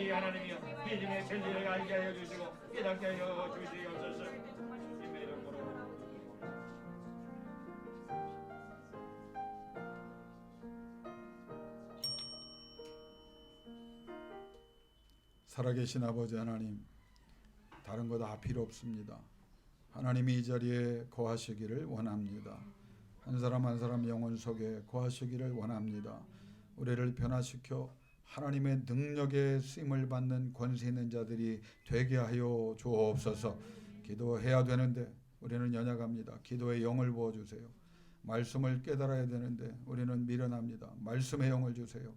우리 하나님이여 믿음의 진리를 알게 하여 주시고 깨닫게 하여 주시옵소서. 주님의 이름으로. 살아계신 아버지 하나님, 다른 거 다 필요 없습니다. 하나님이 이 자리에 거하시기를 원합니다. 한 사람 한 사람 영혼 속에 거하시기를 원합니다. 우리를 변화시켜 하나님의 능력에 쓰임을 받는 권세 있는 자들이 되게 하여 주옵소서. 기도해야 되는데 우리는 연약합니다. 기도의 영을 부어주세요. 말씀을 깨달아야 되는데 우리는 미련합니다. 말씀의 영을 주세요.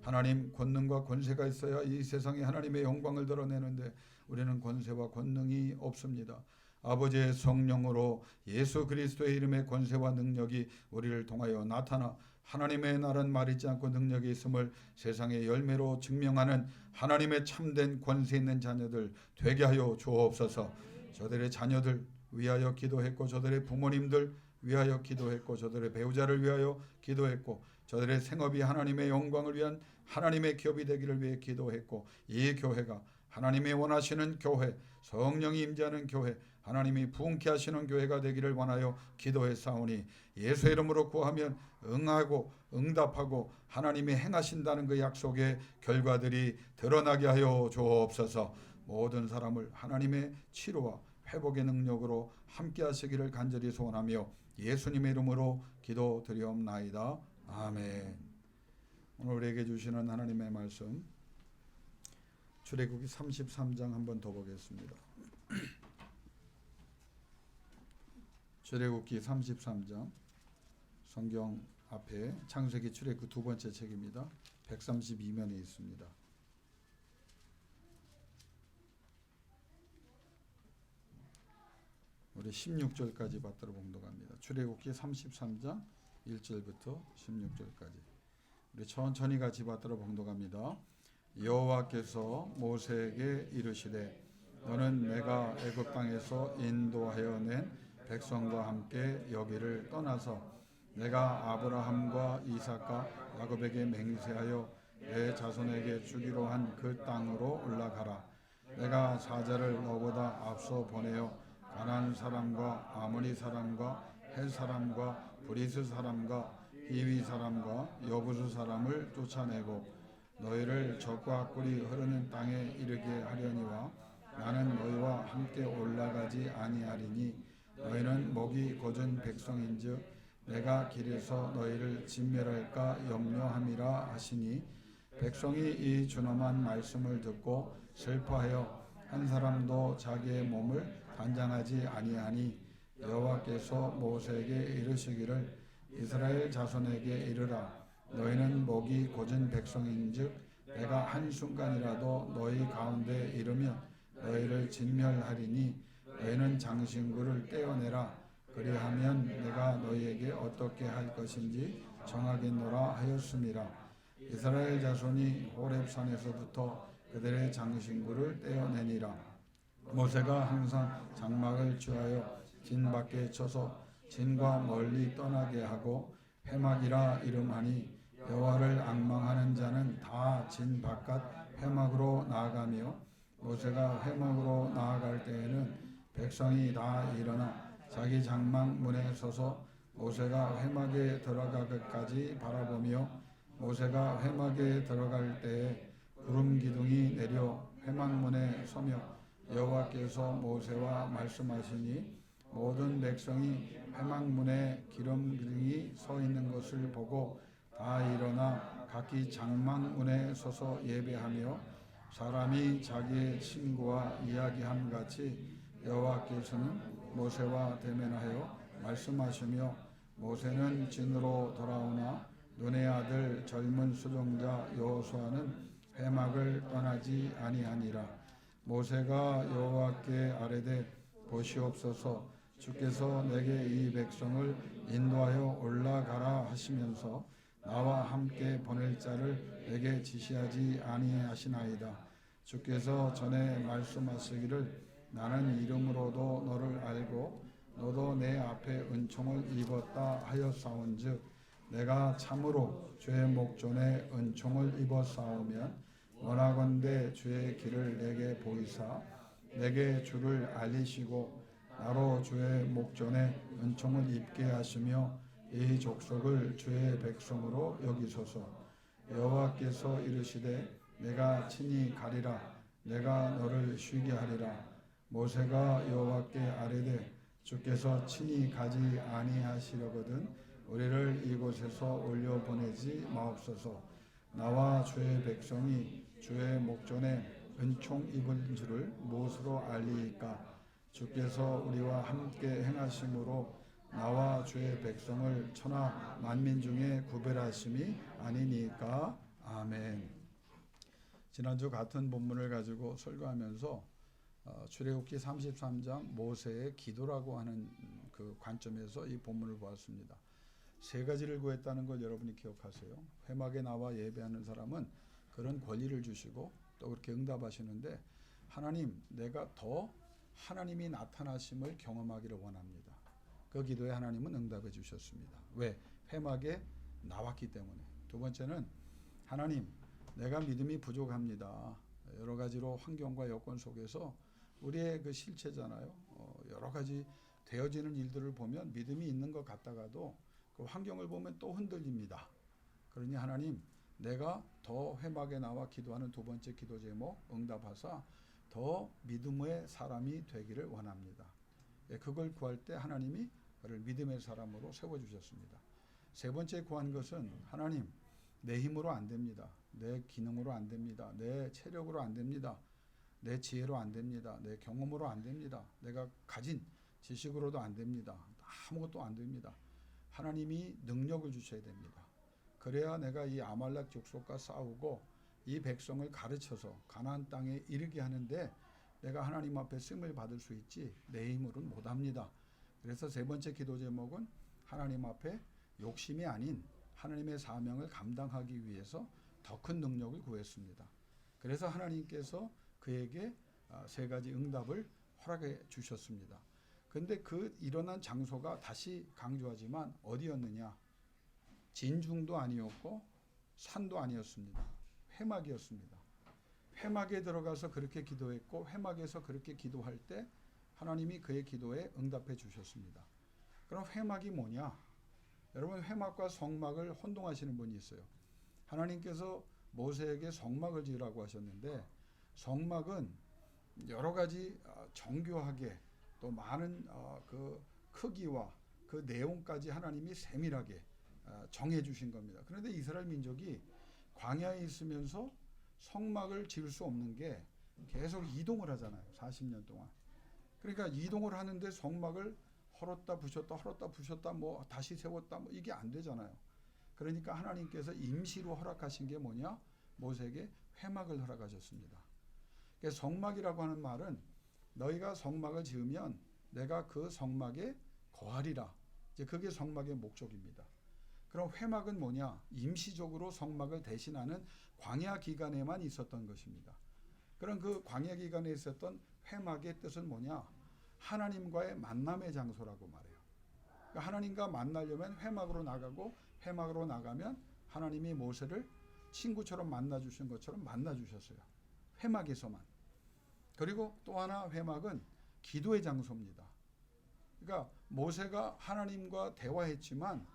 하나님, 권능과 권세가 있어야 이 세상에 하나님의 영광을 드러내는데 우리는 권세와 권능이 없습니다. 아버지의 성령으로 예수 그리스도의 이름의 권세와 능력이 우리를 통하여 나타나 하나님의 날은 말이지 않고 능력이 있음을 세상의 열매로 증명하는 하나님의 참된 권세 있는 자녀들 되게 하여 주옵소서. 저들의 자녀들 위하여 기도했고, 저들의 부모님들 위하여 기도했고, 저들의 배우자를 위하여 기도했고, 저들의 생업이 하나님의 영광을 위한 하나님의 기업이 되기를 위해 기도했고, 이 교회가 하나님이 원하시는 교회, 성령이 임재하는 교회, 하나님이 부흥케 하시는 교회가 되기를 원하여 기도했사오니 예수의 이름으로 구하면 응하고 응답하고 하나님이 행하신다는 그 약속의 결과들이 드러나게 하여 주옵소서. 모든 사람을 하나님의 치료와 회복의 능력으로 함께 하시기를 간절히 소원하며 예수님의 이름으로 기도드리옵나이다. 아멘. 오늘 우리에게 주시는 하나님의 말씀, 출애굽기 33장 한번 더 보겠습니다. 출애굽기 33장, 성경 앞에 창세기 출애굽 두 번째 책입니다. 132면에 있습니다. 우리 16절까지 받들어 봉독합니다. 출애굽기 33장 1절부터 16절까지 우리 천천히 같이 받들어 봉독합니다. 여호와께서 모세에게 이르시되 너는 내가 애굽 땅에서 인도하여 낸 백성과 함께 여기를 떠나서 내가 아브라함과 이삭과 야곱에게 맹세하여 내 자손에게 주기로 한 그 땅으로 올라가라. 내가 사자를 너보다 앞서 보내어 가나안 사람과 아모리 사람과 헷 사람과 브리스 사람과 히위 사람과 여부수 사람을 쫓아내고 너희를 적과 꿀이 흐르는 땅에 이르게 하려니와 나는 너희와 함께 올라가지 아니하리니 너희는 목이 곧은 백성인즉 내가 길에서 너희를 진멸할까 염려함이라 하시니 백성이 이 준엄한 말씀을 듣고 슬퍼하여 한 사람도 자기의 몸을 단장하지 아니하니 여호와께서 모세에게 이르시기를 이스라엘 자손에게 이르라. 너희는 목이 곧은 백성인즉 내가 한순간이라도 너희 가운데 이르면 너희를 진멸하리니 너희는 장신구를 떼어내라. 그리하면 내가 너희에게 어떻게 할 것인지 정하겠노라 하였음이라. 이스라엘 자손이 호렙산에서부터 그들의 장신구를 떼어내니라. 모세가 항상 장막을 취하여 진 밖에 쳐서 진과 멀리 떠나게 하고 회막이라 이름하니 여호와를 앙망하는 자는 다 진 바깥 회막으로 나아가며 모세가 회막으로 나아갈 때에는 백성이 다 일어나 자기 장막 문에 서서 모세가 회막에 들어가기까지 바라보며 모세가 회막에 들어갈 때에 구름 기둥이 내려 회막문에 서며 여호와께서 모세와 말씀하시니 모든 백성이 회막문에 기름 기둥이 서 있는 것을 보고 다 일어나 각기 장막문에 서서 예배하며 사람이 자기의 친구와 이야기함 같이 여호와께서는 모세와 대면하여 말씀하시며 모세는 진으로 돌아오나 눈의 아들 젊은 수종자 여호수아는 회막을 떠나지 아니하니라. 모세가 여호와께 아뢰되 보시옵소서 주께서 내게 이 백성을 인도하여 올라가라 하시면서 나와 함께 보낼 자를 내게 지시하지 아니하시나이다. 주께서 전에 말씀하시기를 나는 이름으로도 너를 알고 너도 내 앞에 은총을 입었다 하였사온즉 내가 참으로 주의 목전에 은총을 입었사오면 원하건대 주의 길을 내게 보이사 내게 주를 알리시고 나로 주의 목전에 은총을 입게 하시며 이 족속을 주의 백성으로 여기소서. 여호와께서 이르시되 내가 친히 가리라. 내가 너를 쉬게 하리라. 모세가 여호와께 아뢰되 주께서 친히 가지 아니하시려거든 우리를 이곳에서 올려 보내지 마옵소서. 나와 주의 백성이 주의 목전에 은총 입은 줄을 무엇으로 알리이까? 주께서 우리와 함께 행하심으로 나와 주의 백성을 천하 만민 중에 구별하심이 아니니까. 아멘. 지난주 같은 본문을 가지고 설교하면서 출애굽기 33장 모세의 기도라고 하는 그 관점에서 이 본문을 보았습니다. 세 가지를 구했다는 걸 여러분이 기억하세요. 회막에 나와 예배하는 사람은 그런 권리를 주시고 또 그렇게 응답하시는데, 하나님, 내가 더 하나님이 나타나심을 경험하기를 원합니다. 그 기도에 하나님은 응답해 주셨습니다. 왜? 회막에 나왔기 때문에. 두 번째는, 하나님, 내가 믿음이 부족합니다. 여러 가지로 환경과 여건 속에서 우리의 그 실체잖아요. 여러 가지 되어지는 일들을 보면 믿음이 있는 것 같다가도 그 환경을 보면 또 흔들립니다. 그러니 하나님, 내가 더 회막에 나와 기도하는 두 번째 기도 제목 응답하사 더 믿음의 사람이 되기를 원합니다. 그걸 구할 때 하나님이 그를 믿음의 사람으로 세워주셨습니다. 세 번째 구한 것은, 하나님, 내 힘으로 안 됩니다. 내 기능으로 안 됩니다. 내 체력으로 안 됩니다. 내 지혜로 안 됩니다. 내 경험으로 안 됩니다. 내가 가진 지식으로도 안 됩니다. 아무것도 안 됩니다. 하나님이 능력을 주셔야 됩니다. 그래야 내가 이 아말렉 족속과 싸우고 이 백성을 가르쳐서 가나안 땅에 이르게 하는데 내가 하나님 앞에 쓰임을 받을 수 있지 내 힘으로는 못합니다. 그래서 세 번째 기도 제목은 하나님 앞에 욕심이 아닌 하나님의 사명을 감당하기 위해서 더 큰 능력을 구했습니다. 그래서 하나님께서 그에게 세 가지 응답을 허락해 주셨습니다. 그런데 그 일어난 장소가 다시 강조하지만 어디였느냐? 진중도 아니었고 산도 아니었습니다. 회막이었습니다. 회막에 들어가서 그렇게 기도했고 회막에서 그렇게 기도할 때 하나님이 그의 기도에 응답해 주셨습니다. 그럼 회막이 뭐냐? 여러분, 회막과 성막을 혼동하시는 분이 있어요. 하나님께서 모세에게 성막을 지으라고 하셨는데 성막은 여러 가지 정교하게 또 많은 그 크기와 그 내용까지 하나님이 세밀하게 정해 주신 겁니다. 그런데 이스라엘 민족이 광야에 있으면서 성막을 지을 수 없는 게 계속 이동을 하잖아요. 40년 동안. 그러니까 이동을 하는데 성막을 헐었다 부셨다 뭐 다시 세웠다 뭐 이게 안 되잖아요. 그러니까 하나님께서 임시로 허락하신 게 뭐냐? 모세에게 회막을 허락하셨습니다. 그러니까 성막이라고 하는 말은 너희가 성막을 지으면 내가 그 성막에 거하리라. 이제 그게 성막의 목적입니다. 그럼 회막은 뭐냐? 임시적으로 성막을 대신하는 광야 기간에만 있었던 것입니다. 그럼 그 광야 기간에 있었던 회막의 뜻은 뭐냐? 하나님과의 만남의 장소라고 말해요. 그러니까 하나님과 만나려면 회막으로 나가고 회막으로 나가면 하나님이 모세를 친구처럼 만나주신 것처럼 만나주셨어요. 회막에서만. 그리고 또 하나 회막은 기도의 장소입니다. 그러니까 모세가 하나님과 대화했지만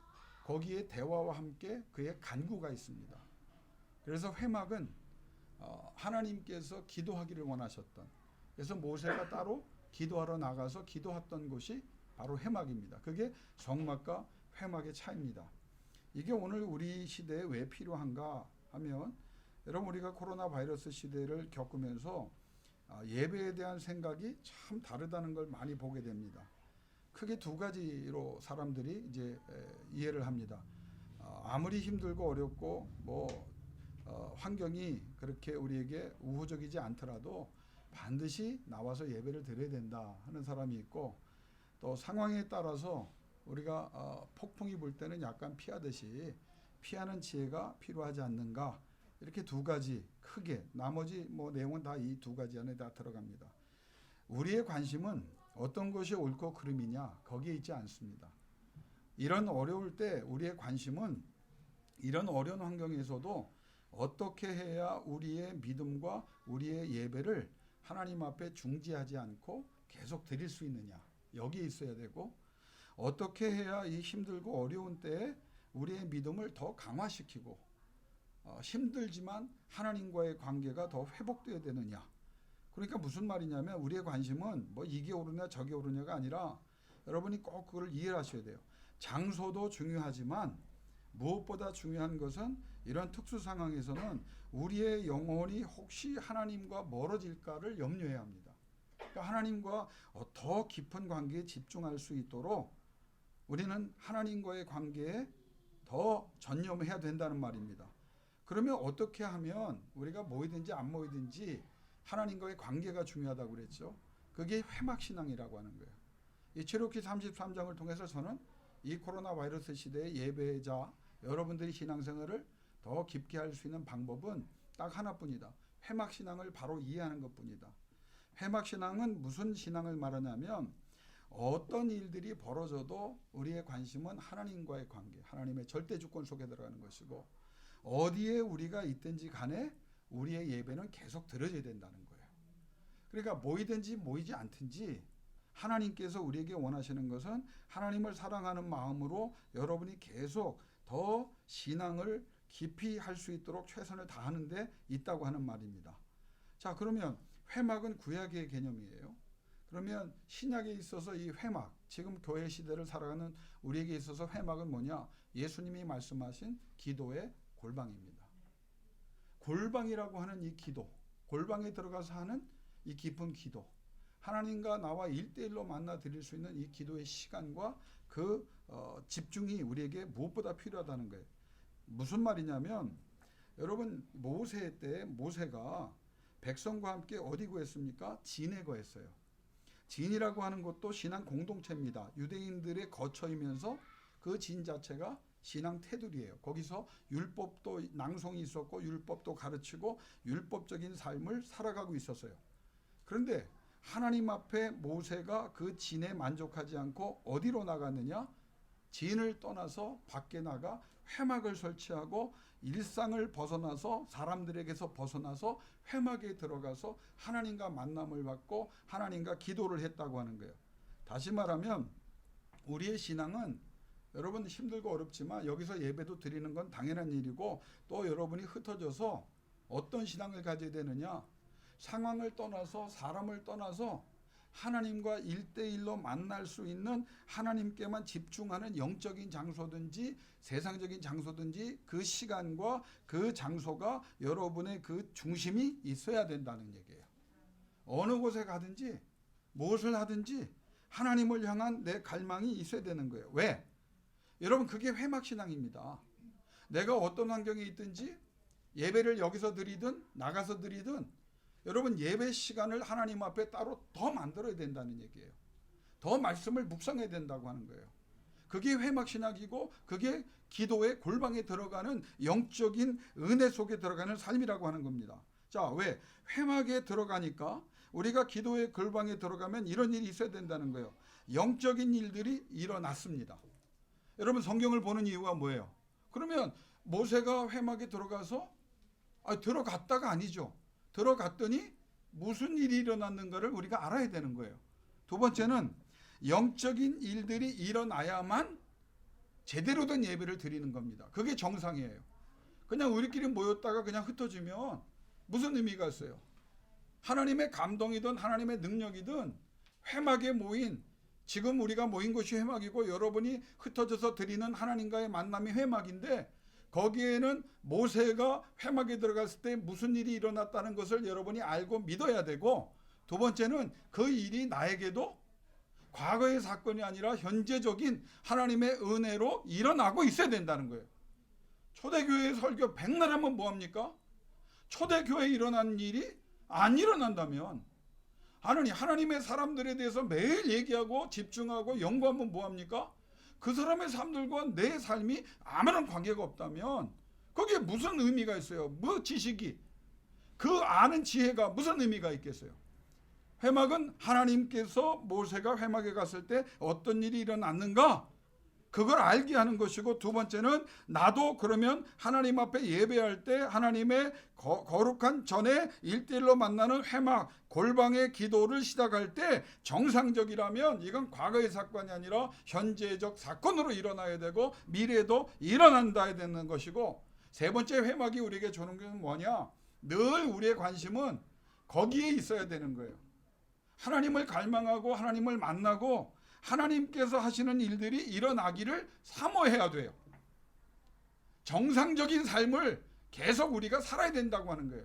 거기에 대화와 함께 그의 간구가 있습니다. 그래서 회막은 하나님께서 기도하기를 원하셨던, 그래서 모세가 따로 기도하러 나가서 기도했던 곳이 바로 회막입니다. 그게 성막과 회막의 차이입니다. 이게 오늘 우리 시대에 왜 필요한가 하면, 여러분, 우리가 코로나 바이러스 시대를 겪으면서 예배에 대한 생각이 참 다르다는 걸 많이 보게 됩니다. 크게 두 가지로 사람들이 이제 이해를 합니다. 아무리 힘들고 어렵고 환경이 그렇게 우리에게 우호적이지 않더라도 반드시 나와서 예배를 드려야 된다 하는 사람이 있고, 또 상황에 따라서 우리가 폭풍이 불 때는 약간 피하듯이 피하는 지혜가 필요하지 않는가, 이렇게 두 가지 크게, 나머지 내용은 다 이 두 가지 안에 다 들어갑니다. 우리의 관심은 어떤 것이 옳고 그름이냐 거기에 있지 않습니다. 이런 어려울 때 우리의 관심은 이런 어려운 환경에서도 어떻게 해야 우리의 믿음과 우리의 예배를 하나님 앞에 중지하지 않고 계속 드릴 수 있느냐, 여기에 있어야 되고, 어떻게 해야 이 힘들고 어려운 때에 우리의 믿음을 더 강화시키고 힘들지만 하나님과의 관계가 더 회복되어야 되느냐. 그러니까 무슨 말이냐면 우리의 관심은 뭐 이게 오르냐 저게 오르냐가 아니라 여러분이 꼭 그걸 이해하셔야 돼요. 장소도 중요하지만 무엇보다 중요한 것은 이런 특수 상황에서는 우리의 영혼이 혹시 하나님과 멀어질까를 염려해야 합니다. 그러니까 하나님과 더 깊은 관계에 집중할 수 있도록 우리는 하나님과의 관계에 더 전념해야 된다는 말입니다. 그러면 어떻게 하면 우리가 모이든지 안 모이든지 하나님과의 관계가 중요하다고 그랬죠. 그게 회막신앙이라고 하는 거예요. 이 출애굽기 33장을 통해서 저는 이 코로나 바이러스 시대의 예배자 여러분들이 신앙생활을 더 깊게 할 수 있는 방법은 딱 하나뿐이다. 회막신앙을 바로 이해하는 것뿐이다. 회막신앙은 무슨 신앙을 말하냐면 어떤 일들이 벌어져도 우리의 관심은 하나님과의 관계, 하나님의 절대주권 속에 들어가는 것이고, 어디에 우리가 있든지 간에 우리의 예배는 계속 드려져야 된다는 거예요. 그러니까 모이든지 모이지 않든지 하나님께서 우리에게 원하시는 것은 하나님을 사랑하는 마음으로 여러분이 계속 더 신앙을 깊이 할 수 있도록 최선을 다하는 데 있다고 하는 말입니다. 자, 그러면 회막은 구약의 개념이에요. 그러면 신약에 있어서 이 회막, 지금 교회 시대를 살아가는 우리에게 있어서 회막은 뭐냐? 예수님이 말씀하신 기도의 골방입니다. 골방이라고 하는 이 기도, 골방에 들어가서 하는 이 깊은 기도, 하나님과 나와 1대1로 만나 드릴 수 있는 이 기도의 시간과 그 집중이 우리에게 무엇보다 필요하다는 거예요. 무슨 말이냐면 여러분, 모세 때 모세가 백성과 함께 어디 구했습니까? 진에 거했어요. 진이라고 하는 것도 신앙 공동체입니다. 유대인들의 거처이면서 그 진 자체가 신앙 테두리예요. 거기서 율법도 낭송이 있었고 율법도 가르치고 율법적인 삶을 살아가고 있었어요. 그런데 하나님 앞에 모세가 그 진에 만족하지 않고 어디로 나갔느냐? 진을 떠나서 밖에 나가 회막을 설치하고 일상을 벗어나서 사람들에게서 벗어나서 회막에 들어가서 하나님과 만남을 받고 하나님과 기도를 했다고 하는 거예요. 다시 말하면 우리의 신앙은 여러분 힘들고 어렵지만 여기서 예배도 드리는 건 당연한 일이고, 또 여러분이 흩어져서 어떤 신앙을 가져야 되느냐? 상황을 떠나서 사람을 떠나서 하나님과 1대1로 만날 수 있는 하나님께만 집중하는 영적인 장소든지 세상적인 장소든지 그 시간과 그 장소가 여러분의 그 중심이 있어야 된다는 얘기예요. 어느 곳에 가든지 무엇을 하든지 하나님을 향한 내 갈망이 있어야 되는 거예요. 왜? 여러분, 그게 회막신앙입니다. 내가 어떤 환경에 있든지 예배를 여기서 드리든 나가서 드리든 여러분 예배 시간을 하나님 앞에 따로 더 만들어야 된다는 얘기예요. 더 말씀을 묵상해야 된다고 하는 거예요. 그게 회막신학이고 그게 기도의 골방에 들어가는 영적인 은혜 속에 들어가는 삶이라고 하는 겁니다. 자, 왜? 회막에 들어가니까 우리가 기도의 골방에 들어가면 이런 일이 있어야 된다는 거예요. 영적인 일들이 일어났습니다. 여러분, 성경을 보는 이유가 뭐예요? 그러면 모세가 회막에 들어가서 들어갔다가 아니죠. 들어갔더니 무슨 일이 일어났는가를 우리가 알아야 되는 거예요. 두 번째는 영적인 일들이 일어나야만 제대로 된 예배를 드리는 겁니다. 그게 정상이에요. 그냥 우리끼리 모였다가 그냥 흩어지면 무슨 의미가 있어요? 하나님의 감동이든 하나님의 능력이든 회막에 모인, 지금 우리가 모인 곳이 회막이고 여러분이 흩어져서 드리는 하나님과의 만남이 회막인데, 거기에는 모세가 회막에 들어갔을 때 무슨 일이 일어났다는 것을 여러분이 알고 믿어야 되고, 두 번째는 그 일이 나에게도 과거의 사건이 아니라 현재적인 하나님의 은혜로 일어나고 있어야 된다는 거예요. 초대교회 설교 백날 하면 뭐합니까? 초대교회에 일어난 일이 안 일어난다면 하나님의 사람들에 대해서 매일 얘기하고 집중하고 연구하면 뭐합니까? 그 사람의 삶들과 내 삶이 아무런 관계가 없다면 거기에 무슨 의미가 있어요? 뭐 지식이, 그 아는 지혜가 무슨 의미가 있겠어요? 회막은 하나님께서 모세가 회막에 갔을 때 어떤 일이 일어났는가? 그걸 알게 하는 것이고, 두 번째는 나도 그러면 하나님 앞에 예배할 때 하나님의 거룩한 전에 1대1로 만나는 회막 골방의 기도를 시작할 때 정상적이라면 이건 과거의 사건이 아니라 현재적 사건으로 일어나야 되고 미래에도 일어난다 되는 것이고, 세 번째 회막이 우리에게 주는 게 뭐냐? 늘 우리의 관심은 거기에 있어야 되는 거예요. 하나님을 갈망하고 하나님을 만나고 하나님께서 하시는 일들이 일어나기를 사모해야 돼요. 정상적인 삶을 계속 우리가 살아야 된다고 하는 거예요.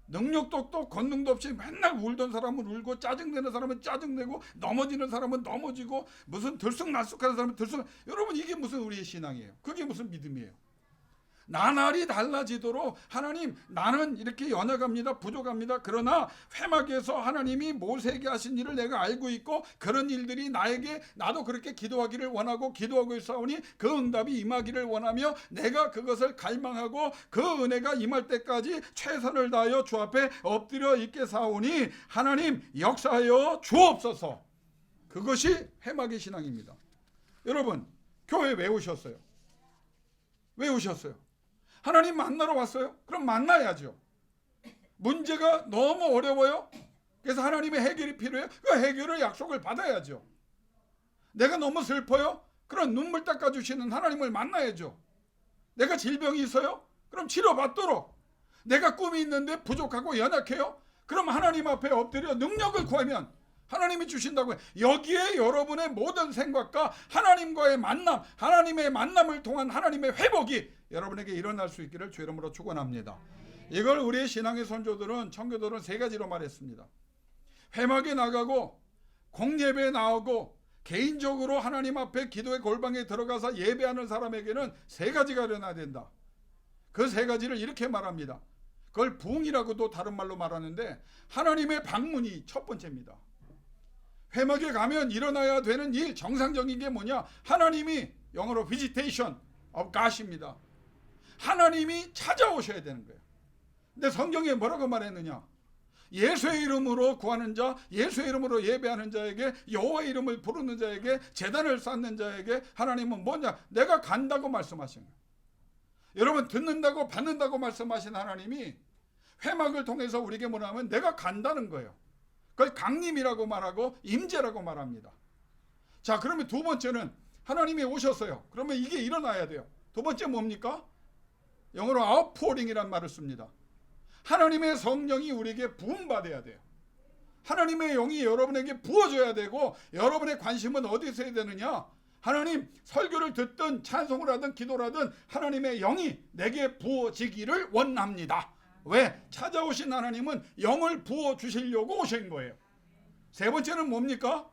능력도 없고 권능도 없이 맨날 울던 사람은 울고 짜증내는 사람은 짜증내고 넘어지는 사람은 넘어지고 무슨 들쑥날쑥하는 사람은 들쑥. 여러분, 이게 무슨 우리의 신앙이에요? 그게 무슨 믿음이에요? 나날이 달라지도록 하나님, 나는 이렇게 연약합니다, 부족합니다. 그러나 회막에서 하나님이 모세에게 하신 일을 내가 알고 있고 그런 일들이 나에게, 나도 그렇게 기도하기를 원하고 기도하고 있사오니 그 응답이 임하기를 원하며 내가 그것을 갈망하고 그 은혜가 임할 때까지 최선을 다하여 주 앞에 엎드려 있겠사오니 하나님 역사하여 주옵소서. 그것이 회막의 신앙입니다. 여러분, 교회 왜 오셨어요? 왜 오셨어요? 하나님 만나러 왔어요? 그럼 만나야죠. 문제가 너무 어려워요? 그래서 하나님의 해결이 필요해요? 그 해결의 약속을 받아야죠. 내가 너무 슬퍼요? 그럼 눈물 닦아주시는 하나님을 만나야죠. 내가 질병이 있어요? 그럼 치료받도록. 내가 꿈이 있는데 부족하고 연약해요? 그럼 하나님 앞에 엎드려 능력을 구하면 하나님이 주신다고 해요. 여기에 여러분의 모든 생각과 하나님과의 만남, 하나님의 만남을 통한 하나님의 회복이 여러분에게 일어날 수 있기를 주 이름으로 축원합니다. 이걸 우리의 신앙의 선조들은, 청교도들은 세 가지로 말했습니다. 회막에 나가고 공예배에 나오고 개인적으로 하나님 앞에 기도의 골방에 들어가서 예배하는 사람에게는 세 가지가 일어나야 된다. 그 세 가지를 이렇게 말합니다. 그걸 부흥이라고도 다른 말로 말하는데, 하나님의 방문이 첫 번째입니다. 회막에 가면 일어나야 되는 일, 정상적인 게 뭐냐? 하나님이, 영어로 visitation of God입니다. 하나님이 찾아오셔야 되는 거예요. 근데 성경에 뭐라고 말했느냐? 예수의 이름으로 구하는 자, 예수의 이름으로 예배하는 자에게, 여호와의 이름을 부르는 자에게, 제단을 쌓는 자에게 하나님은 뭐냐? 내가 간다고 말씀하신 거예요. 여러분, 듣는다고 받는다고 말씀하신 하나님이 회막을 통해서 우리에게 뭐냐면 내가 간다는 거예요. 그걸 강림이라고 말하고 임재라고 말합니다. 자, 그러면 두 번째는 하나님이 오셨어요. 그러면 이게 일어나야 돼요. 두 번째 뭡니까? 영어로 outpouring이란 말을 씁니다. 하나님의 성령이 우리에게 부음받아야 돼요. 하나님의 영이 여러분에게 부어줘야 되고, 여러분의 관심은 어디서 해야 되느냐? 하나님, 설교를 듣든 찬송을 하든 기도를 하든 하나님의 영이 내게 부어지기를 원합니다. 왜? 찾아오신 하나님은 영을 부어주시려고 오신 거예요. 세 번째는 뭡니까?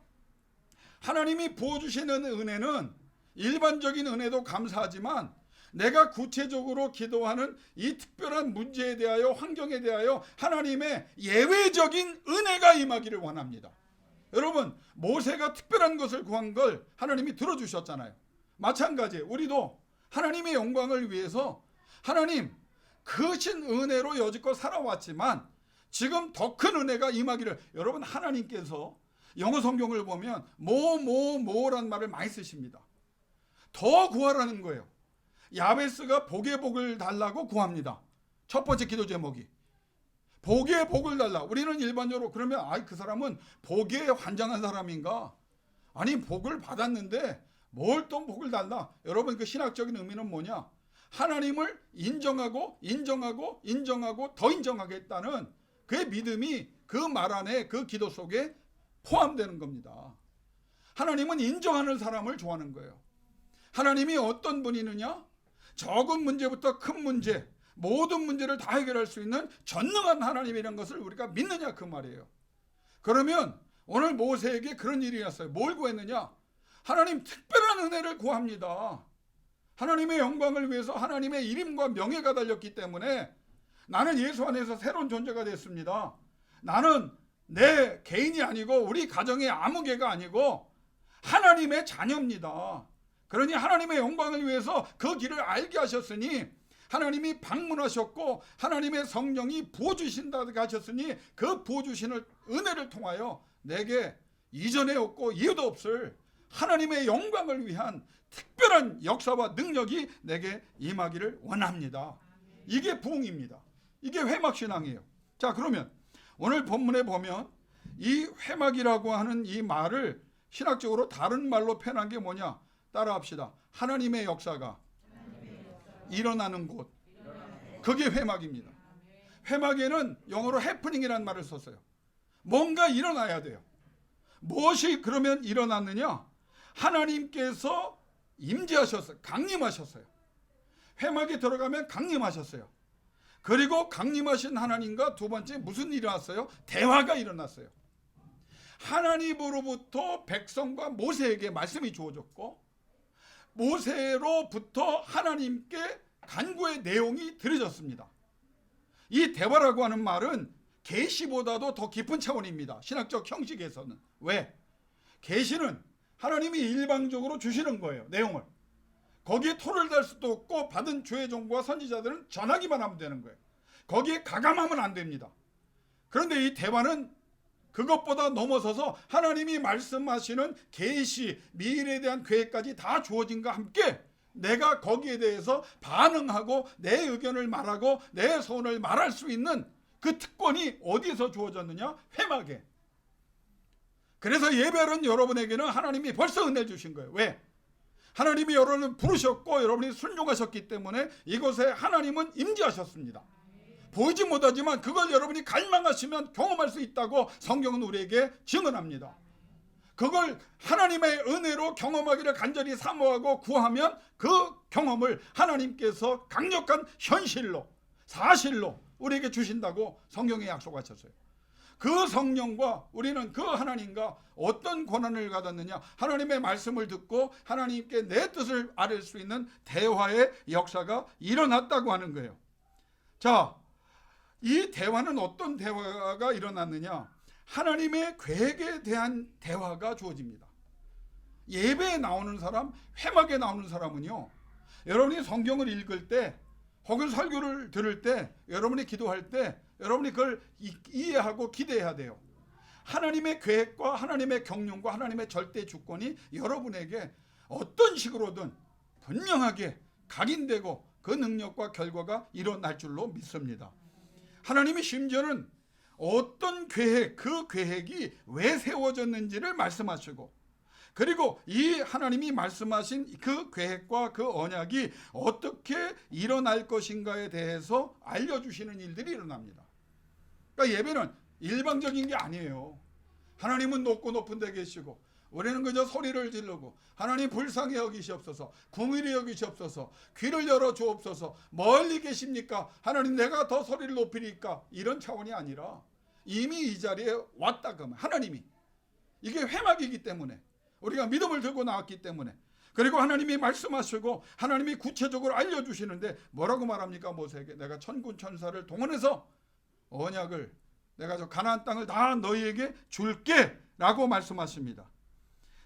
하나님이 부어주시는 은혜는 일반적인 은혜도 감사하지만 내가 구체적으로 기도하는 이 특별한 문제에 대하여, 환경에 대하여 하나님의 예외적인 은혜가 임하기를 원합니다. 여러분, 모세가 특별한 것을 구한 걸 하나님이 들어주셨잖아요. 마찬가지 우리도 하나님의 영광을 위해서 하나님 크신 은혜로 여지껏 살아왔지만 지금 더 큰 은혜가 임하기를, 여러분, 하나님께서 영어 성경을 보면 뭐란 말을 많이 쓰십니다. 더 구하라는 거예요. 야베스가 복의 복을 달라고 구합니다. 첫 번째 기도 제목이 복의 복을 달라. 우리는 일반적으로 그러면 그 사람은 복에 환장한 사람인가? 아니, 복을 받았는데 뭘 또 복을 달라? 여러분, 그 신학적인 의미는 뭐냐? 하나님을 인정하고 더 인정하겠다는 그의 믿음이 그 말 안에, 그 기도 속에 포함되는 겁니다. 하나님은 인정하는 사람을 좋아하는 거예요. 하나님이 어떤 분이느냐? 적은 문제부터 큰 문제, 모든 문제를 다 해결할 수 있는 전능한 하나님이라는 것을 우리가 믿느냐, 그 말이에요. 그러면 오늘 모세에게 그런 일이 났어요. 뭘 구했느냐? 하나님 특별한 은혜를 구합니다. 하나님의 영광을 위해서 하나님의 이름과 명예가 달렸기 때문에 나는 예수 안에서 새로운 존재가 됐습니다. 나는 내 개인이 아니고 우리 가정의 아무개가 아니고 하나님의 자녀입니다. 그러니 하나님의 영광을 위해서 그 길을 알게 하셨으니, 하나님이 방문하셨고 하나님의 성령이 부어주신다고 하셨으니 그 부어주시는 은혜를 통하여 내게 이전에 없고 이유도 없을 하나님의 영광을 위한 특별한 역사와 능력이 내게 임하기를 원합니다. 이게 부흥입니다. 이게 회막신앙이에요. 자, 그러면 오늘 본문에 보면 이 회막이라고 하는 이 말을 신학적으로 다른 말로 표현한 게 뭐냐? 따라합시다. 하나님의 역사가 일어나는 곳. 그게 회막입니다. 회막에는 영어로 해프닝이라는 말을 썼어요. 뭔가 일어나야 돼요. 무엇이 그러면 일어났느냐? 하나님께서 임재하셨어요. 강림하셨어요. 회막에 들어가면 강림하셨어요. 그리고 강림하신 하나님과 두 번째 무슨 일이 일어났어요? 대화가 일어났어요. 하나님으로부터 백성과 모세에게 말씀이 주어졌고 모세로부터 하나님께 간구의 내용이 들어졌습니다. 이 대화라고 하는 말은 계시보다도 더 깊은 차원입니다. 신학적 형식에서는. 왜? 계시는 하나님이 일방적으로 주시는 거예요. 내용을. 거기에 토를 달 수도 없고 받은 주의 종과 선지자들은 전하기만 하면 되는 거예요. 거기에 가감하면 안 됩니다. 그런데 이 대화는 그것보다 넘어서서 하나님이 말씀하시는 계시, 미래에 대한 계획까지 다 주어진과 함께 내가 거기에 대해서 반응하고 내 의견을 말하고 내 소원을 말할 수 있는 그 특권이 어디에서 주어졌느냐? 회막에. 그래서 예배는 여러분에게는 하나님이 벌써 은혜를 주신 거예요. 왜? 하나님이 여러분을 부르셨고 여러분이 순종하셨기 때문에 이곳에 하나님은 임재하셨습니다. 보이지 못하지만 그걸 여러분이 갈망하시면 경험할 수 있다고 성경은 우리에게 증언합니다. 그걸 하나님의 은혜로 경험하기를 간절히 사모하고 구하면 그 경험을 하나님께서 강력한 현실로 사실로 우리에게 주신다고 성경에 약속하셨어요. 그 성령과 우리는 그 하나님과 어떤 권한을 받았느냐? 하나님의 말씀을 듣고 하나님께 내 뜻을 아뢰 수 있는 대화의 역사가 일어났다고 하는 거예요. 자, 이 대화는 어떤 대화가 일어났느냐? 하나님의 계획에 대한 대화가 주어집니다. 예배에 나오는 사람, 회막에 나오는 사람은요, 여러분이 성경을 읽을 때 혹은 설교를 들을 때, 여러분이 기도할 때 여러분이 그걸 이해하고 기대해야 돼요. 하나님의 계획과 하나님의 경륜과 하나님의 절대 주권이 여러분에게 어떤 식으로든 분명하게 각인되고 그 능력과 결과가 일어날 줄로 믿습니다. 하나님이 심지어는 어떤 계획, 그 계획이 왜 세워졌는지를 말씀하시고 그리고 이 하나님이 말씀하신 그 계획과 그 언약이 어떻게 일어날 것인가에 대해서 알려주시는 일들이 일어납니다. 그러니까 예배는 일방적인 게 아니에요. 하나님은 높고 높은 데 계시고 우리는 그저 소리를 지르고 하나님 불쌍히 여기시옵소서, 궁일이 여기시옵소서, 귀를 열어 주옵소서, 멀리 계십니까? 하나님 내가 더 소리를 높이니까 이런 차원이 아니라 이미 이 자리에 왔다 그러면 하나님이 이게 회막이기 때문에 우리가 믿음을 들고 나왔기 때문에 그리고 하나님이 말씀하시고 하나님이 구체적으로 알려주시는데 뭐라고 말합니까? 모세에게 내가 천군 천사를 동원해서 언약을 내가 저 가나안 땅을 다 너희에게 줄게 라고 말씀하십니다.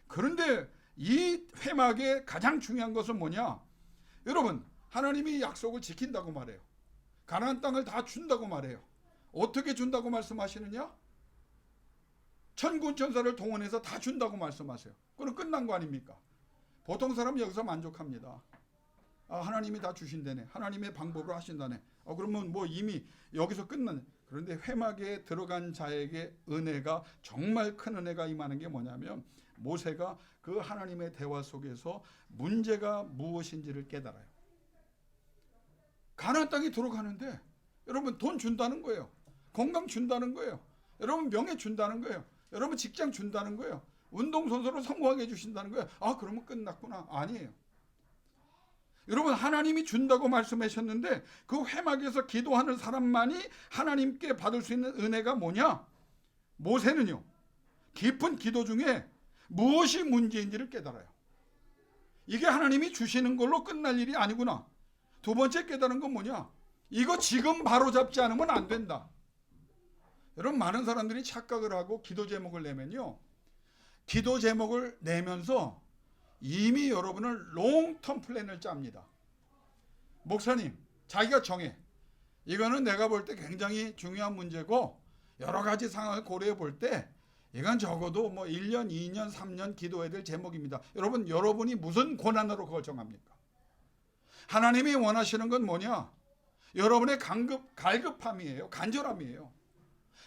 그런데 이 회막의 가장 중요한 것은 뭐냐? 여러분, 하나님이 약속을 지킨다고 말해요. 가나안 땅을 다 준다고 말해요. 어떻게 준다고 말씀하시느냐? 천군 천사를 동원해서 다 준다고 말씀하세요. 그럼 끝난 거 아닙니까? 보통 사람은 여기서 만족합니다. 아, 하나님이 다 주신다네. 하나님의 방법으로 하신다네. 그러면 뭐 이미 여기서 끝나네. 그런데 회막에 들어간 자에게 은혜가 정말 큰 은혜가 임하는 게 뭐냐면 모세가 그 하나님의 대화 속에서 문제가 무엇인지를 깨달아요. 가나안 땅에 들어가는데 여러분 돈 준다는 거예요. 건강 준다는 거예요. 여러분 명예 준다는 거예요. 여러분 직장 준다는 거예요. 운동선수로 성공하게 해주신다는 거예요. 아, 그러면 끝났구나. 아니에요. 여러분 하나님이 준다고 말씀하셨는데 그 회막에서 기도하는 사람만이 하나님께 받을 수 있는 은혜가 뭐냐? 모세는요, 깊은 기도 중에 무엇이 문제인지를 깨달아요. 이게 하나님이 주시는 걸로 끝날 일이 아니구나. 두 번째 깨달은 건 뭐냐? 이거 지금 바로 잡지 않으면 안 된다. 여러분 많은 사람들이 착각을 하고 기도 제목을 내면요, 기도 제목을 내면서 이미 여러분을 롱텀 플랜을 짭니다. 목사님, 자기가 정해. 이거는 내가 볼 때 굉장히 중요한 문제고 여러 가지 상황을 고려해 볼 때 이건 적어도 뭐 1년, 2년, 3년 기도해야 될 제목입니다. 여러분이 무슨 권한으로 그걸 정합니까? 하나님이 원하시는 건 뭐냐? 여러분의 갈급함이에요. 간절함이에요.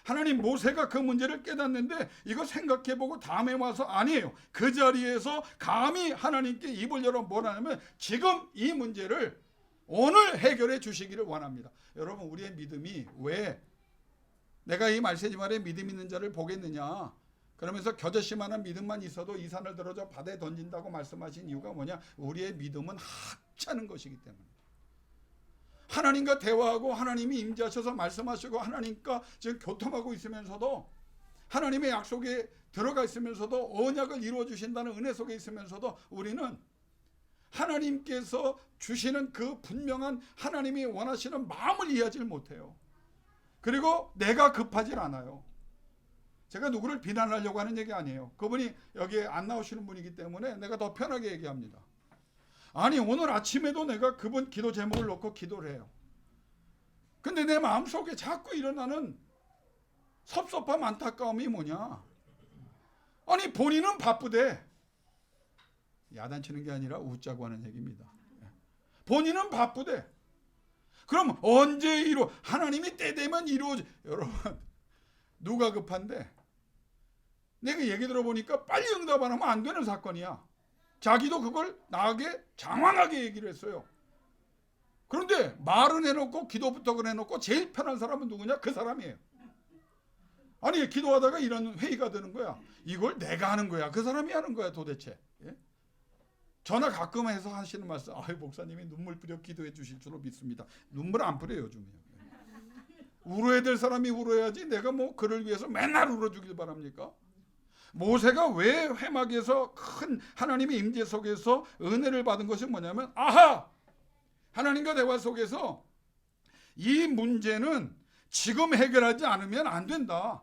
하나님, 모세가 그 문제를 깨닫는데 이거 생각해보고 다음에 와서 아니에요. 그 자리에서 감히 하나님께 입을 열어 뭐라냐면 지금 이 문제를 오늘 해결해 주시기를 원합니다. 여러분, 우리의 믿음이 왜 내가 이 말세지 말에 믿음 있는 자를 보겠느냐, 그러면서 겨자씨만한 믿음만 있어도 이 산을 들어서 바다에 던진다고 말씀하신 이유가 뭐냐? 우리의 믿음은 하찮은 것이기 때문에. 하나님과 대화하고 하나님이 임재하셔서 말씀하시고 하나님과 지금 교통하고 있으면서도, 하나님의 약속에 들어가 있으면서도, 언약을 이루어 주신다는 은혜 속에 있으면서도 우리는 하나님께서 주시는 그 분명한 하나님이 원하시는 마음을 이해하지 못해요. 그리고 내가 급하질 않아요. 제가 누구를 비난하려고 하는 얘기 아니에요. 그분이 여기에 안 나오시는 분이기 때문에 내가 더 편하게 얘기합니다. 아니, 오늘 아침에도 내가 그분 기도 제목을 놓고 기도를 해요. 근데 내 마음속에 자꾸 일어나는 섭섭함, 안타까움이 뭐냐? 아니, 본인은 바쁘대. 야단치는 게 아니라 웃자고 하는 얘기입니다. 본인은 바쁘대. 그럼 언제 하나님이 때 되면 이루어지. 여러분, 누가 급한데? 내가 얘기 들어보니까 빨리 응답 안 하면 안 되는 사건이야. 자기도 그걸 나에게 장황하게 얘기를 했어요. 그런데 말은 해놓고 기도부터 해놓고 제일 편한 사람은 누구냐? 그 사람이에요. 아니, 기도하다가 이런 회의가 되는 거야. 이걸 내가 하는 거야? 그 사람이 하는 거야 도대체? 예? 전화 가끔 해서 하시는 말씀, 아유, 목사님이 눈물 뿌려 기도해 주실 줄로 믿습니다. 눈물 안 뿌려요, 요즘에. 울어야 될 사람이 울어야지 내가 뭐 그를 위해서 맨날 울어주길 바랍니까? 모세가 왜 회막에서 큰 하나님의 임재 속에서 은혜를 받은 것이 뭐냐면, 아하! 하나님과 대화 속에서 이 문제는 지금 해결하지 않으면 안 된다.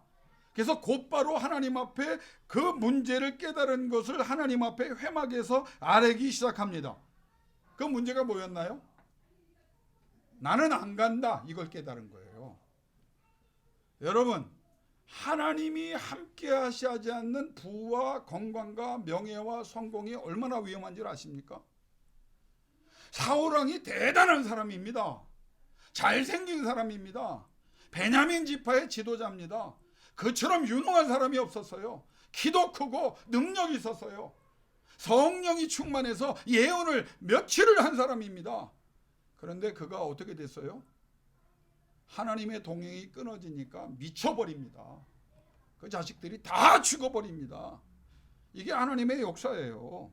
그래서 곧바로 하나님 앞에 그 문제를 깨달은 것을 하나님 앞에 회막에서 아뢰기 시작합니다. 그 문제가 뭐였나요? 나는 안 간다. 이걸 깨달은 거예요. 여러분, 하나님이 함께 하시지 않는 부와 건강과 명예와 성공이 얼마나 위험한 줄 아십니까? 사울왕이 대단한 사람입니다. 잘생긴 사람입니다. 베냐민 지파의 지도자입니다. 그처럼 유능한 사람이 없었어요. 키도 크고 능력이 있었어요. 성령이 충만해서 예언을 며칠을 한 사람입니다. 그런데 그가 어떻게 됐어요? 하나님의 동행이 끊어지니까 미쳐버립니다. 그 자식들이 다 죽어버립니다. 이게 하나님의 역사예요.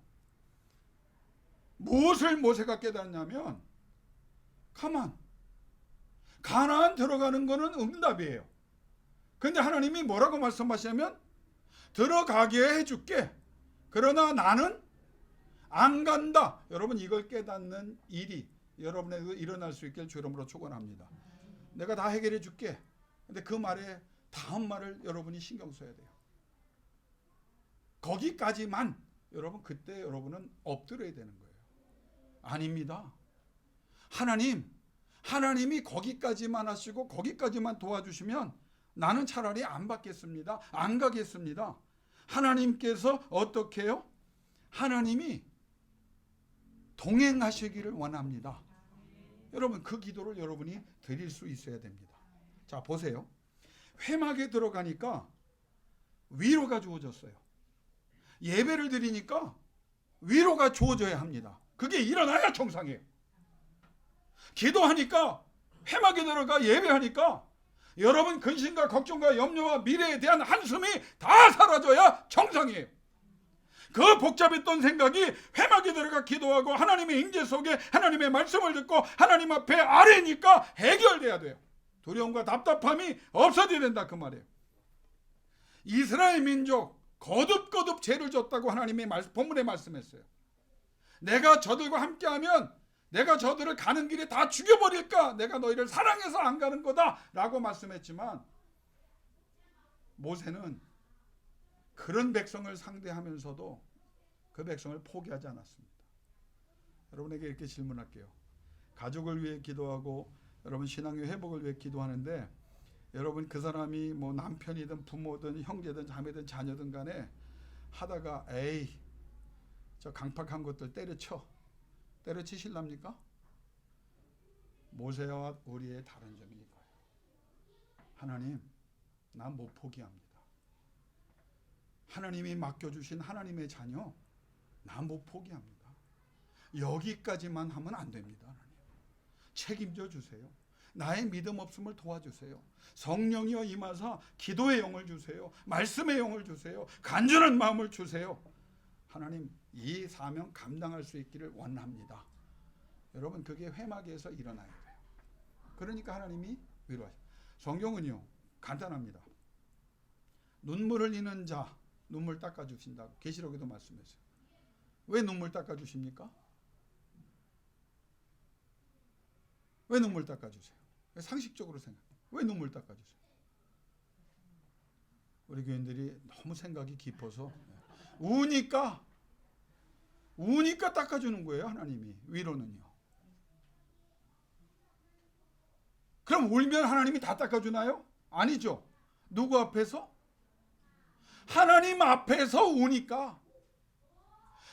무엇을 모세가 깨닫냐면, 가나안 들어가는 거는 응답이에요. 근데 하나님이 뭐라고 말씀하시냐면, 들어가게 해줄게. 그러나 나는 안 간다. 여러분, 이걸 깨닫는 일이 여러분에게 일어날 수 있길 주 이름으로 축원합니다. 내가 다 해결해 줄게. 근데 그 말에 다음 말을 여러분이 신경 써야 돼요. 거기까지만. 여러분, 그때 여러분은 엎드려야 되는 거예요. 아닙니다. 하나님이 거기까지만 하시고 거기까지만 도와주시면 나는 차라리 안 받겠습니다. 안 가겠습니다. 하나님께서 어떻게 해요? 하나님이 동행하시기를 원합니다. 여러분, 그 기도를 여러분이 드릴 수 있어야 됩니다. 자, 보세요. 회막에 들어가니까 위로가 주어졌어요. 예배를 드리니까 위로가 주어져야 합니다. 그게 일어나야 정상이에요. 기도하니까, 회막에 들어가 예배하니까 여러분 근심과 걱정과 염려와 미래에 대한 한숨이 다 사라져야 정상이에요. 그 복잡했던 생각이 회막에 들어가 기도하고 하나님의 임재 속에 하나님의 말씀을 듣고 하나님 앞에 아뢰니까 해결돼야 돼요. 두려움과 답답함이 없어져야 된다, 그 말이에요. 이스라엘 민족 거듭 죄를 졌다고 하나님의 본문에 말씀했어요. 내가 저들과 함께하면 내가 저들을 가는 길에 다 죽여버릴까? 내가 너희를 사랑해서 안 가는 거다 라고 말씀했지만, 모세는 그런 백성을 상대하면서도 그 백성을 포기하지 않았습니다. 여러분에게 이렇게 질문할게요. 가족을 위해 기도하고 여러분 신앙의 회복을 위해 기도하는데, 여러분 그 사람이 뭐 남편이든 부모든 형제든 자매든 자녀든 간에 하다가 에이 저 강팍한 것들 때려치실랍니까? 모세와 우리의 다른 점이 이거예요. 하나님, 나 못 포기합니다. 하나님이 맡겨주신 하나님의 자녀, 나 못 포기합니다. 여기까지만 하면 안 됩니다. 하나님, 책임져 주세요. 나의 믿음 없음을 도와주세요. 성령이여 임하사 기도의 영을 주세요. 말씀의 영을 주세요. 간절한 마음을 주세요. 하나님, 이 사명 감당할 수 있기를 원합니다. 여러분, 그게 회막에서 일어나야 돼요. 그러니까 하나님이 위로하셔요. 성경은요 간단합니다. 눈물 흘리는 자 눈물 닦아주신다고 계시록에도 말씀했어요. 왜 눈물 닦아주십니까? 왜 눈물 닦아주세요? 상식적으로 생각해요. 왜 눈물 닦아주세요? 우리 교인들이 너무 생각이 깊어서 우니까 닦아주는 거예요. 하나님이 위로는요. 그럼 울면 하나님이 다 닦아주나요? 아니죠. 누구 앞에서? 하나님 앞에서 우니까.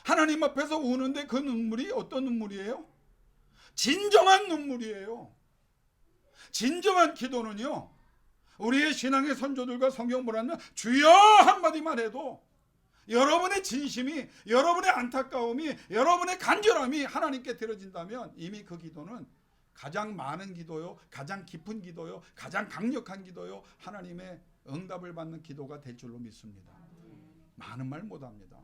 하나님 앞에서 우는데 그 눈물이 어떤 눈물이에요? 진정한 눈물이에요. 진정한 기도는요, 우리의 신앙의 선조들과 성경 보라는 주여 한마디만 해도 여러분의 진심이, 여러분의 안타까움이, 여러분의 간절함이 하나님께 들어진다면 이미 그 기도는 가장 많은 기도요, 가장 깊은 기도요, 가장 강력한 기도요, 하나님의 응답을 받는 기도가 될 줄로 믿습니다. 많은 말 못합니다.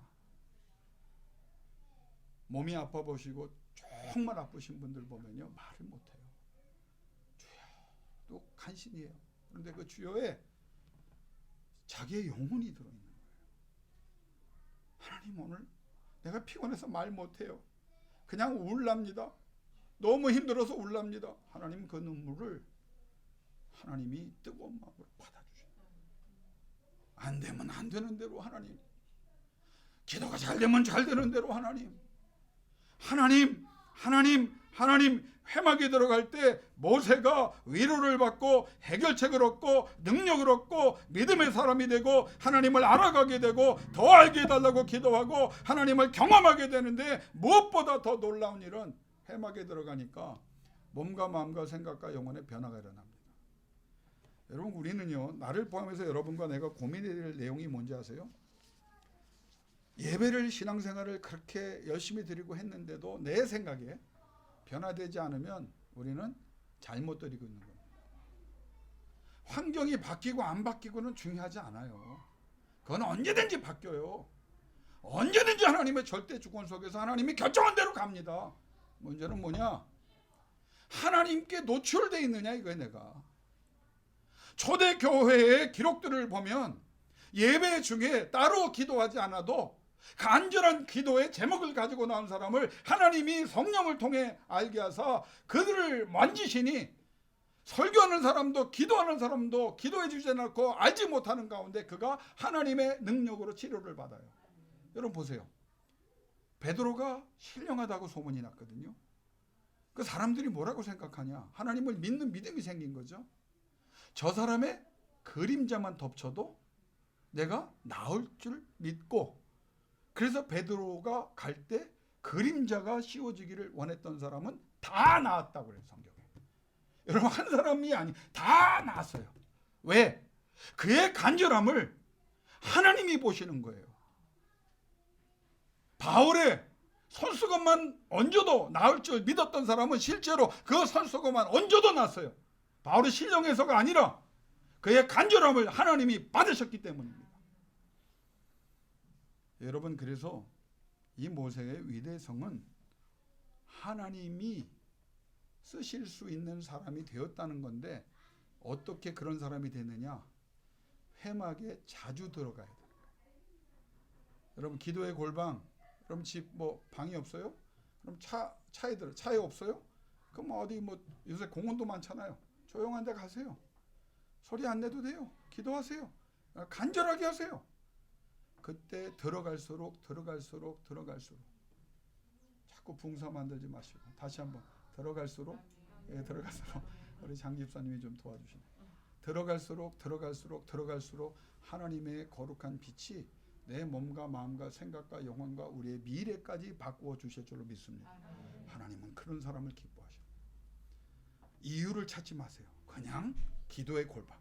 몸이 아파 보시고 정말 아프신 분들 보면요, 말을 못해요. 주여도 간신이에요. 그런데 그 주여에 자기의 영혼이 들어있는 거예요. 하나님, 오늘 내가 피곤해서 말 못해요. 그냥 울랍니다. 너무 힘들어서 울랍니다. 하나님, 그 눈물을 하나님이 뜨거운 마음으로 받아주셔요. 안 되면 안 되는 대로 하나님, 기도가 잘 되면 잘 되는 대로 하나님, 회막에 들어갈 때 모세가 위로를 받고 해결책을 얻고 능력을 얻고 믿음의 사람이 되고 하나님을 알아가게 되고 더 알게 해달라고 기도하고 하나님을 경험하게 되는데, 무엇보다 더 놀라운 일은 회막에 들어가니까 몸과 마음과 생각과 영혼의 변화가 일어납니다. 여러분, 우리는요, 나를 포함해서 여러분과 내가 고민해야 될 내용이 뭔지 아세요? 예배를, 신앙생활을 그렇게 열심히 드리고 했는데도 내 생각에 변화되지 않으면 우리는 잘못 드리고 있는 겁니다. 환경이 바뀌고 안 바뀌고는 중요하지 않아요. 그건 언제든지 바뀌어요. 언제든지 하나님의 절대 주권 속에서 하나님이 결정한 대로 갑니다. 문제는 뭐냐? 하나님께 노출되어 있느냐, 이거예요. 내가 초대교회의 기록들을 보면 예배 중에 따로 기도하지 않아도 간절한 기도의 제목을 가지고 나온 사람을 하나님이 성령을 통해 알게 하사 그들을 만지시니, 설교하는 사람도 기도하는 사람도 기도해 주지 않고 알지 못하는 가운데 그가 하나님의 능력으로 치료를 받아요. 여러분 보세요. 베드로가 신령하다고 소문이 났거든요. 그 사람들이 뭐라고 생각하냐? 하나님을 믿는 믿음이 생긴 거죠. 저 사람의 그림자만 덮쳐도 내가 나을 줄 믿고, 그래서 베드로가 갈 때 그림자가 씌워지기를 원했던 사람은 다 나았다고 그래요, 성경에. 여러분, 한 사람이 아니, 다 나았어요. 왜? 그의 간절함을 하나님이 보시는 거예요. 바울의 손수건만 얹어도 나을 줄 믿었던 사람은 실제로 그 손수건만 얹어도 났어요. 바울이 신령해서가 아니라 그의 간절함을 하나님이 받으셨기 때문입니다. 여러분, 그래서 이 모세의 위대성은 하나님이 쓰실 수 있는 사람이 되었다는 건데, 어떻게 그런 사람이 되느냐? 회막에 자주 들어가야 돼요. 여러분, 기도의 골방, 그럼 집 뭐 방이 없어요? 그럼 차에 없어요? 그럼 어디 뭐 요새 공원도 많잖아요. 조용한 데 가세요. 소리 안 내도 돼요. 기도하세요. 간절하게 하세요. 그때 들어갈수록 자꾸 붕사 만들지 마시고, 다시 한번 들어갈수록 우리 장 집사님이 좀 도와주시네. 들어갈수록 하나님의 거룩한 빛이 내 몸과 마음과 생각과 영혼과 우리의 미래까지 바꾸어 주실 줄로 믿습니다. 하나님은 그런 사람을 기뻐하셔. 이유를 찾지 마세요. 그냥 기도의 골방.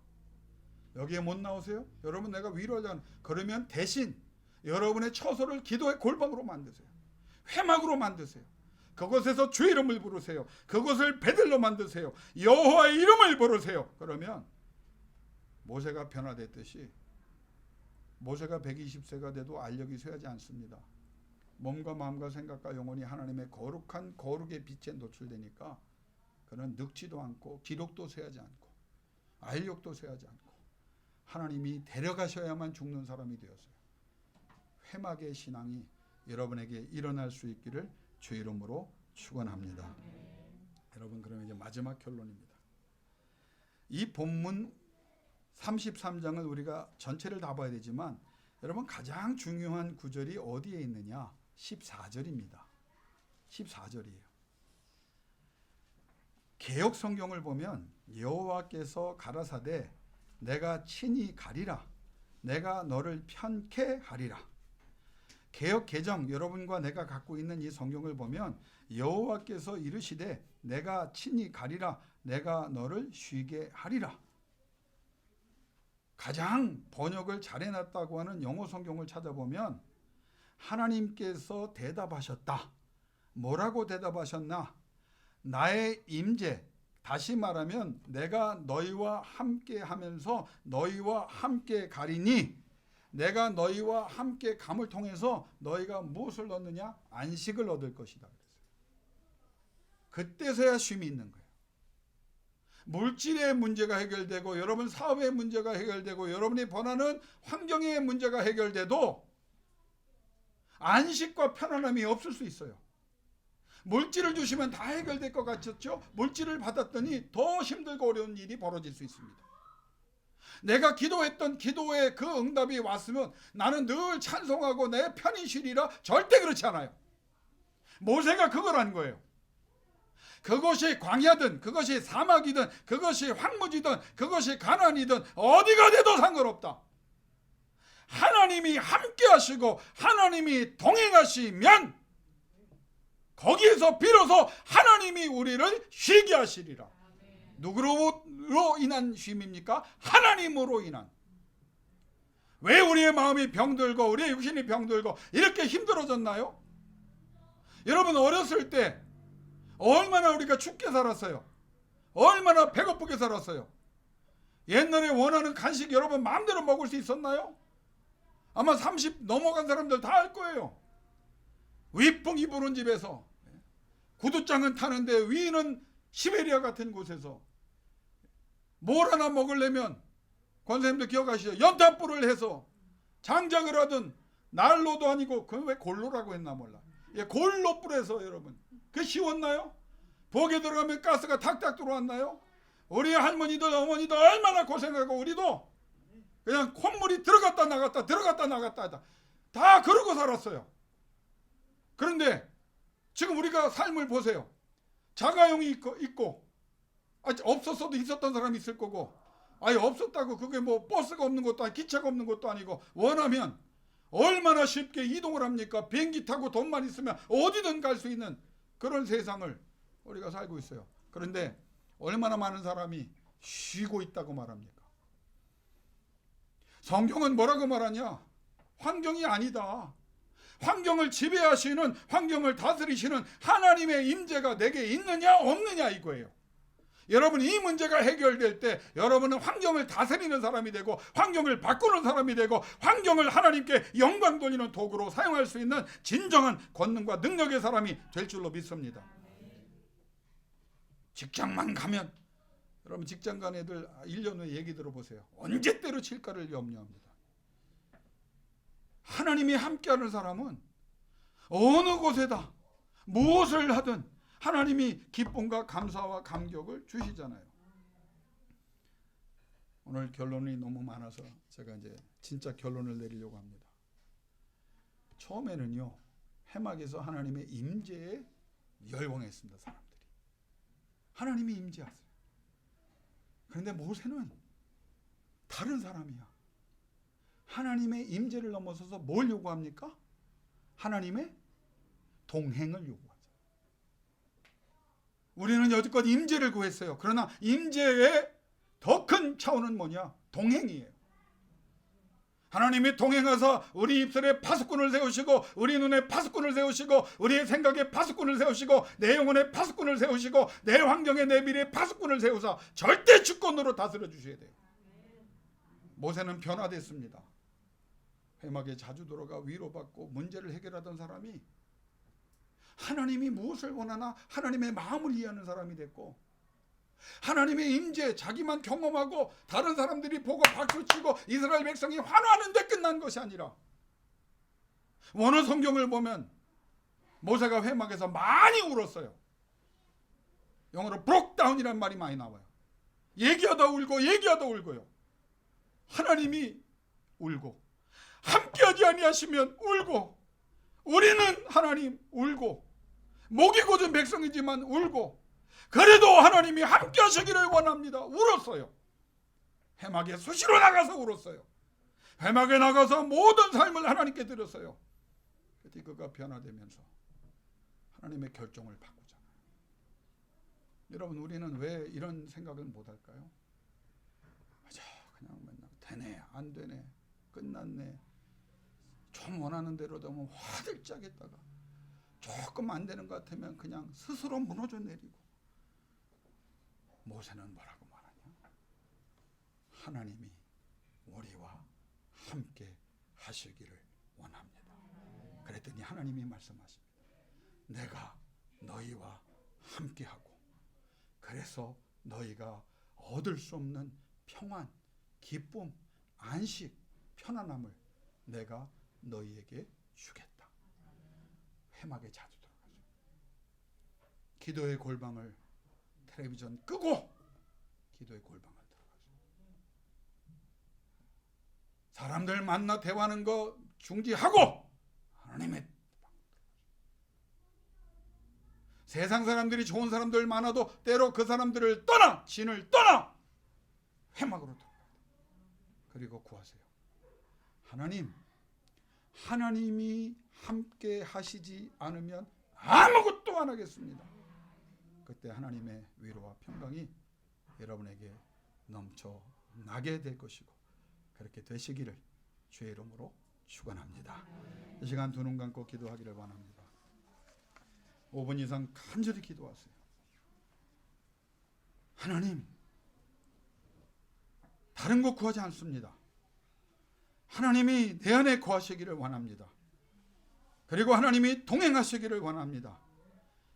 여기에 못 나오세요? 여러분 내가 위로하자. 그러면 대신 여러분의 처소를 기도의 골방으로 만드세요. 회막으로 만드세요. 그곳에서 주 이름을 부르세요. 그곳을 베들로 만드세요. 여호와의 이름을 부르세요. 그러면 모세가 변화됐듯이 모세가 120세가 돼도 알력이 쇠하지 않습니다. 몸과 마음과 생각과 영혼이 하나님의 거룩한 거룩의 빛에 노출되니까 그는 늙지도 않고 기록도 쇠하지 않고 알력도 쇠하지 않고 하나님이 데려가셔야만 죽는 사람이 되었어요. 회막의 신앙이 여러분에게 일어날 수 있기를 주 이름으로 축원합니다. 여러분 그러면 이제 마지막 결론입니다. 이 본문 33장을 우리가 전체를 다 봐야 되지만 여러분 가장 중요한 구절이 어디에 있느냐? 14절입니다. 14절이에요. 개역 성경을 보면 여호와께서 가라사대 내가 친히 가리라 내가 너를 편케 하리라. 개역 개정 여러분과 내가 갖고 있는 이 성경을 보면 여호와께서 이르시되 내가 친히 가리라 내가 너를 쉬게 하리라. 가장 번역을 잘해놨다고 하는 영어 성경을 찾아보면 하나님께서 대답하셨다. 뭐라고 대답하셨나? 나의 임재, 다시 말하면 내가 너희와 함께 하면서 너희와 함께 가리니 내가 너희와 함께 감을 통해서 너희가 무엇을 얻느냐? 안식을 얻을 것이다. 그때서야 쉼이 있는 거예요. 물질의 문제가 해결되고 여러분 사업의 문제가 해결되고 여러분이 번하는 환경의 문제가 해결돼도 안식과 편안함이 없을 수 있어요. 물질을 주시면 다 해결될 것 같았죠? 물질을 받았더니 더 힘들고 어려운 일이 벌어질 수 있습니다. 내가 기도했던 기도의 그 응답이 왔으면 나는 늘 찬송하고 내 편히 쉬리라. 절대 그렇지 않아요. 모세가 그걸 한 거예요. 그것이 광야든 그것이 사막이든 그것이 황무지든 그것이 가나안이든 어디가 돼도 상관없다. 하나님이 함께 하시고 하나님이 동행하시면 거기에서 비로소 하나님이 우리를 쉬게 하시리라. 누구로 인한 쉼입니까? 하나님으로 인한. 왜 우리의 마음이 병들고 우리의 육신이 병들고 이렇게 힘들어졌나요? 여러분 어렸을 때 얼마나 우리가 춥게 살았어요. 얼마나 배고프게 살았어요. 옛날에 원하는 간식 여러분 마음대로 먹을 수 있었나요? 아마 30 넘어간 사람들 다 알 거예요. 윗붕이 부는 집에서 구두장은 타는데 위는 시베리아 같은 곳에서 뭘 하나 먹으려면 권사님도 기억하시죠? 연탄불을 해서 장작을 하든 난로도 아니고 그건 왜 골로라고 했나 몰라. 골로불에서 여러분 그 쉬웠나요? 복에 들어가면 가스가 탁탁 들어왔나요? 우리 할머니들 어머니들 얼마나 고생하고 우리도 그냥 콧물이 들어갔다 나갔다 들어갔다 나갔다 하다 다 그러고 살았어요. 그런데 지금 우리가 삶을 보세요. 자가용이 있고 없었어도 있었던 사람이 있을 거고 아예 없었다고 그게 뭐 버스가 없는 것도 아니고 기차가 없는 것도 아니고 원하면 얼마나 쉽게 이동을 합니까? 비행기 타고 돈만 있으면 어디든 갈 수 있는 그런 세상을 우리가 살고 있어요. 그런데 얼마나 많은 사람이 쉬고 있다고 말합니까? 성경은 뭐라고 말하냐? 환경이 아니다. 환경을 지배하시는 환경을 다스리시는 하나님의 임재가 내게 있느냐 없느냐 이거예요. 여러분 이 문제가 해결될 때 여러분은 환경을 다스리는 사람이 되고 환경을 바꾸는 사람이 되고 환경을 하나님께 영광 돌리는 도구로 사용할 수 있는 진정한 권능과 능력의 사람이 될 줄로 믿습니다. 직장만 가면 여러분 직장 간 애들 1년 후에 얘기 들어보세요. 언제 때려칠까를 염려합니다. 하나님이 함께하는 사람은 어느 곳에다 무엇을 하든 하나님이 기쁨과 감사와 감격을 주시잖아요. 오늘 결론이 너무 많아서 제가 이제 진짜 결론을 내리려고 합니다. 처음에는요 회막에서 하나님의 임재에 열광했습니다. 사람들이 하나님이 임재하세요. 그런데 모세는 다른 사람이야. 하나님의 임재를 넘어서서 뭘 요구합니까? 하나님의 동행을 요구하죠. 우리는 여지껏 임재를 구했어요. 그러나 임재의 더 큰 차원은 뭐냐? 동행이에요. 하나님이 동행하사 우리 입술에 파수꾼을 세우시고 우리 눈에 파수꾼을 세우시고 우리의 생각에 파수꾼을 세우시고 내 영혼에 파수꾼을 세우시고 내 환경에 내 미래에 파수꾼을 세우사 절대 주권으로 다스려 주셔야 돼요. 모세는 변화됐습니다. 회막에 자주 들어가 위로받고 문제를 해결하던 사람이 하나님이 무엇을 원하나 하나님의 마음을 이해하는 사람이 됐고, 하나님의 임재 자기만 경험하고 다른 사람들이 보고 박수치고 이스라엘 백성이 환호하는데 끝난 것이 아니라, 원어 성경을 보면 모세가 회막에서 많이 울었어요. 영어로 broke down이라는 말이 많이 나와요. 얘기하다 울고 얘기하다 울고요. 하나님이 울고 함께하지 아니하시면 울고, 우리는 하나님 울고, 목이 곧은 백성이지만 울고, 그래도 하나님이 함께하시기를 원합니다. 울었어요. 회막에 수시로 나가서 울었어요. 회막에 나가서 모든 삶을 하나님께 드렸어요. 그때 그가 변화되면서 하나님의 결정을 바꾸잖아요. 여러분, 우리는 왜 이런 생각을 못할까요? 그냥 맨날 되네 안 되네 끝났네, 좀 원하는 대로 되면 화들짝 했다가 조금 안 되는 것 같으면 그냥 스스로 무너져 내리고. 모세는 뭐라고 말하냐? 하나님이 우리와 함께 하시기를 원합니다. 그랬더니 하나님이 말씀하십니다. 내가 너희와 함께하고, 그래서 너희가 얻을 수 없는 평안, 기쁨, 안식, 편안함을 내가 너희에게 주겠다. 회막에 자주 들어가죠. 기도의 골방을 텔레비전 끄고 기도의 골방을 들어가죠. 사람들 만나 대화하는 거 중지하고 하나님의 세상 사람들이 좋은 사람들 많아도 때로 그 사람들을 떠나, 진을 떠나 회막으로 들어가요. 그리고 구하세요. 하나님이 함께 하시지 않으면 아무것도 안 하겠습니다. 그때 하나님의 위로와 평강이 여러분에게 넘쳐나게 될 것이고, 그렇게 되시기를 주의 이름으로 축원합니다. 이 시간 두 눈 감고 기도하기를 원합니다. 5분 이상 간절히 기도하세요. 하나님, 다른 것 구하지 않습니다. 하나님이 내 안에 거하시기를 원합니다. 그리고 하나님이 동행하시기를 원합니다.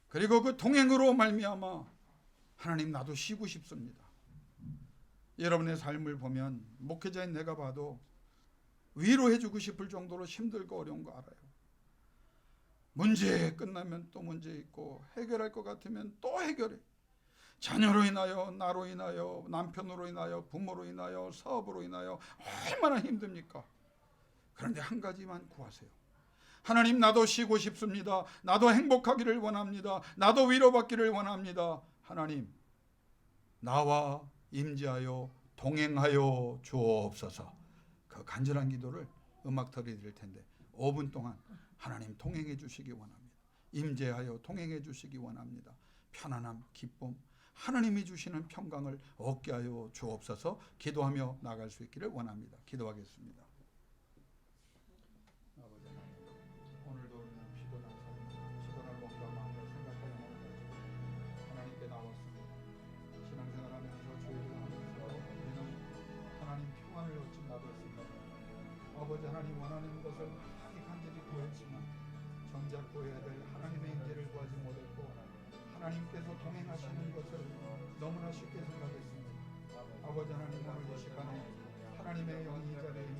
그리고 그 동행으로 말미암아 하나님, 나도 쉬고 싶습니다. 여러분의 삶을 보면 목회자인 내가 봐도 위로해주고 싶을 정도로 힘들고 어려운 거 알아요. 문제 끝나면 또 문제 있고, 해결할 것 같으면 또 해결해. 자녀로 인하여, 나로 인하여, 남편으로 인하여, 부모로 인하여, 사업으로 인하여 얼마나 힘듭니까? 그런데 한 가지만 구하세요. 하나님, 나도 쉬고 싶습니다. 나도 행복하기를 원합니다. 나도 위로받기를 원합니다. 하나님, 나와 임재하여 동행하여 주옵소서. 그 간절한 기도를 음악 들려드릴 텐데 5분 동안 하나님 동행해 주시기 원합니다. 임재하여 동행해 주시기 원합니다. 편안함, 기쁨, 하나님이 주시는 평강을 얻게 하여 주옵소서. 기도하며 나갈 수 있기를 원합니다. 기도하겠습니다. 아버지 하나님, 오늘도 우리는 피곤한 몸과 마음을 생각하여 하나님께 나왔습니다. 신앙생활하면서 주의를 하면서 우리는 하나님 평안을 얻지 못했습니다. 아버지 하나님, 원하는 것을 많이 간절히 구했지만 정작 구해야 될 하나님의 임재를 구하지 못했고, 하나님께서 동행하시는 것을 너무나 쉽게 생각했습니다. 아버지 하나님, 오늘 이 시간에 하나님의 영이 이 자리에